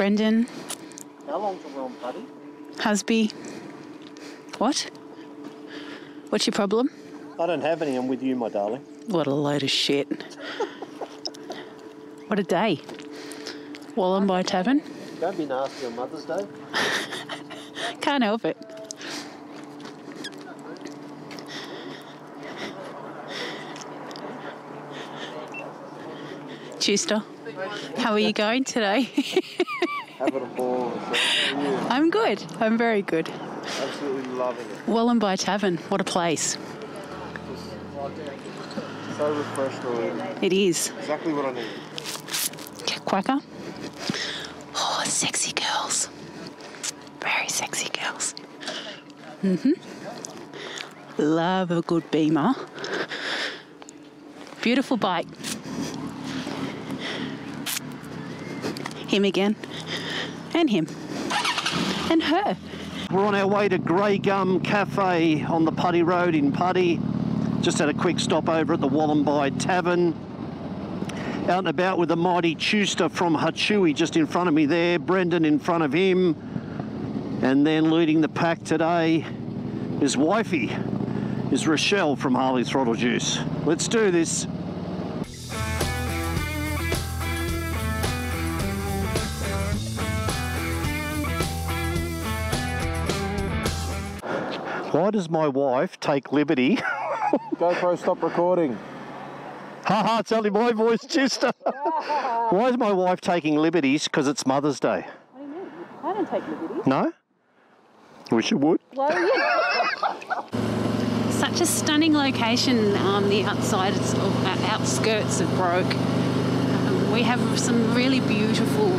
Brendan. How long till we're on Putty? Husby. What? What's your problem? I don't have any, I'm with you, my darling. What a load of shit. What a day. Wollombi Tavern. Don't be nasty on Mother's Day. Can't help it. Tuster, how are you going today? Having a ball. So you. I'm good. I'm very good. Absolutely loving it. Wollombi Tavern, what a place. So refreshing. It is. Exactly what I need. Quacker. Oh, sexy girls. Very sexy girls. Love a good Beamer. Beautiful bike. Him again. And him. And her. We're on our way to Grey Gum Cafe on the Putty Road in Putty. Just had a quick stop over at the Wollombi Tavern. Out and about with the mighty Tuster from Hachui just in front of me there. Brendan in front of him. And then leading the pack today is wifey, is Rochelle from Harley Throttle Juice. Let's do this. Why does my wife take liberty? GoPro, stop recording. Haha, it's only my voice, Tuster. Why is my wife taking liberties? Because it's Mother's Day. What do you mean? I don't take liberties. No? Wish you would. Well, yeah. Such a stunning location on the outskirts of Broke. We have some really beautiful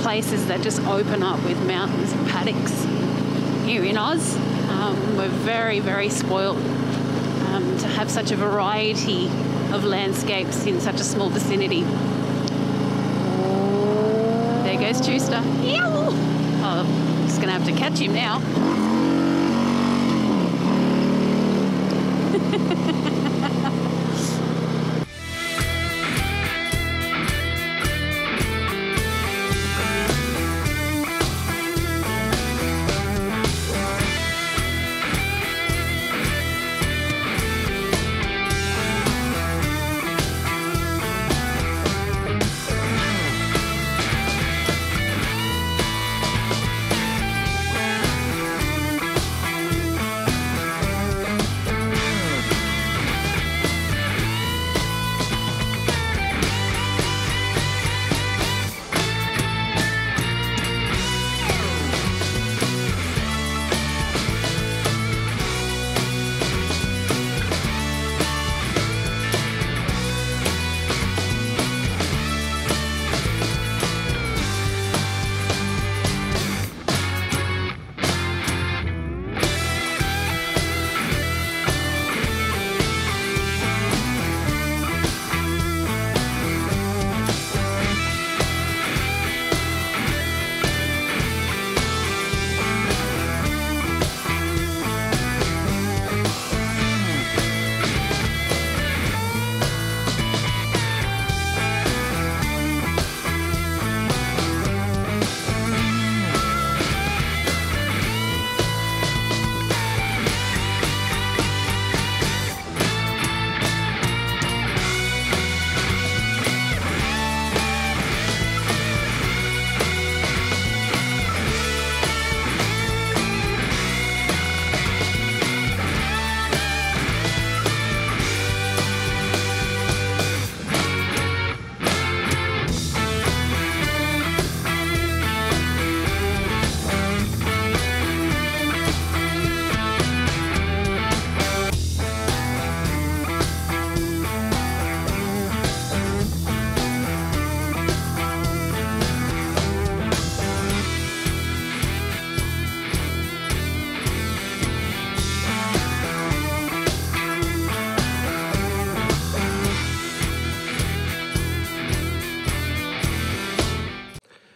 places that just open up with mountains and paddocks here in Oz. We're very, very spoiled to have such a variety of landscapes in such a small vicinity. There goes Tuster. Oh, I'm just going to have to catch him now.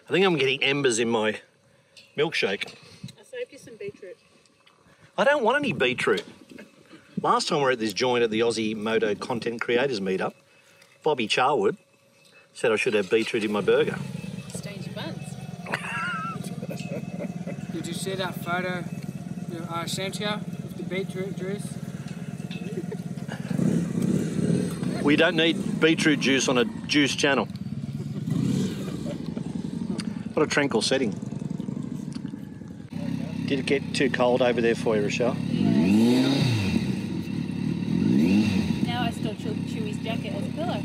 I think I'm getting embers in my milkshake. I saved you some beetroot. I don't want any beetroot. Last time we were at this joint at the Aussie Moto Content Creators meetup, Bobby Charwood said I should have beetroot in my burger. Stains your buns. Did you see that photo I sent you with the beetroot juice? We don't need beetroot juice on a juice channel. What a tranquil setting. Did it get too cold over there for you, Rochelle? Yeah. Now I still Chewy's jacket as a pillow.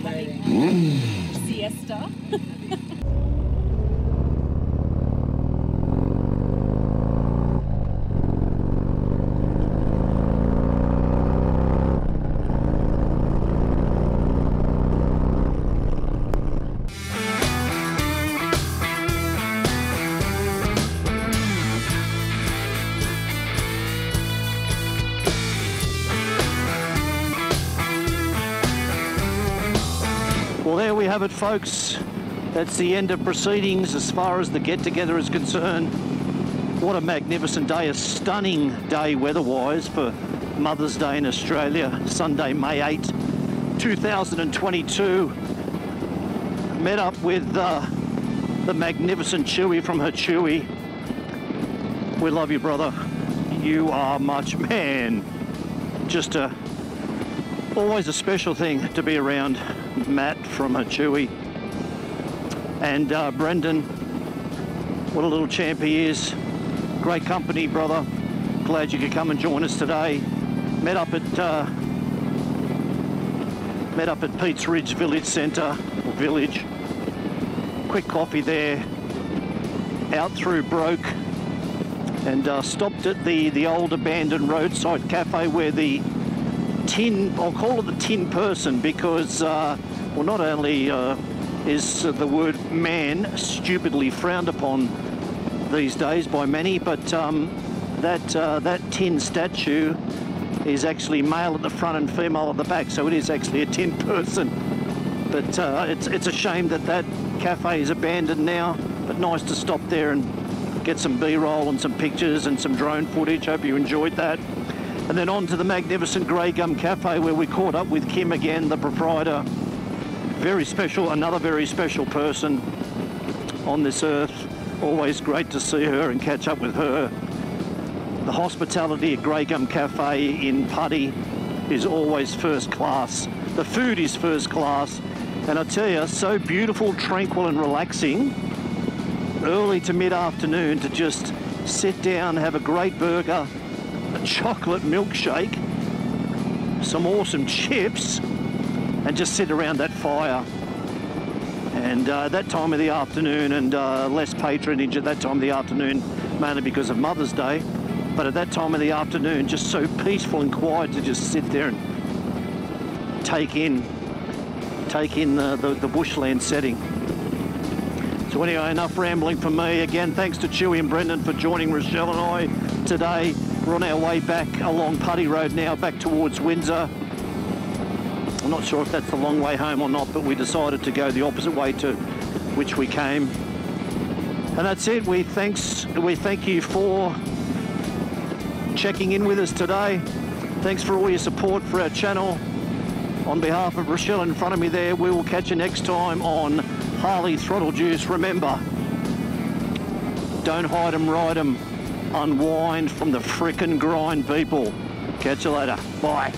We're having siesta. Well, there we have it, folks. That's the end of proceedings as far as the get-together is concerned. What a magnificent day, a stunning day weather-wise for Mother's Day in Australia, Sunday, May 8, 2022. Met up with the magnificent Chewy from her Chewy. We love you, brother. You are much, man. Just always a special thing to be around Matt from her Chewy. And Brendan, what a little champ he is. Great company, brother. Glad you could come and join us today. Met up at Peats Ridge Village Centre, or Village. Quick coffee there. Out through Broke, and stopped at the old abandoned roadside cafe where the tin, I'll call it the tin person, because well, not only is the word man stupidly frowned upon these days by many, but that tin statue is actually male at the front and female at the back, so it is actually a tin person. But it's a shame that cafe is abandoned now, but nice to stop there and get some B-roll and some pictures and some drone footage. Hope you enjoyed that. And then on to the magnificent Grey Gum Cafe, where we caught up with Kim again, the proprietor. Very special, another very special person on this earth. Always great to see her and catch up with her. The hospitality at Grey Gum Cafe in Putty is always first class. The food is first class. And I tell you, so beautiful, tranquil and relaxing, early to mid-afternoon, to just sit down, have a great burger, a chocolate milkshake, some awesome chips, and just sit around that fire. And that time of the afternoon, and less patronage at that time of the afternoon, mainly because of Mother's Day, but at that time of the afternoon, just so peaceful and quiet to just sit there and take in the bushland setting. So anyway, enough rambling from me. Again, thanks to Chewy and Brendan for joining Rochelle and I today. We're on our way back along Putty Road now, back towards Windsor. I'm not sure if that's the long way home or not, but we decided to go the opposite way to which we came. And that's it. We thank you for checking in with us today. Thanks for all your support for our channel. On behalf of Rochelle in front of me there, we will catch you next time on Harley Throttle Juice. Remember, don't hide 'em, ride 'em. Unwind from the frickin' grind, people. Catch you later. Bye.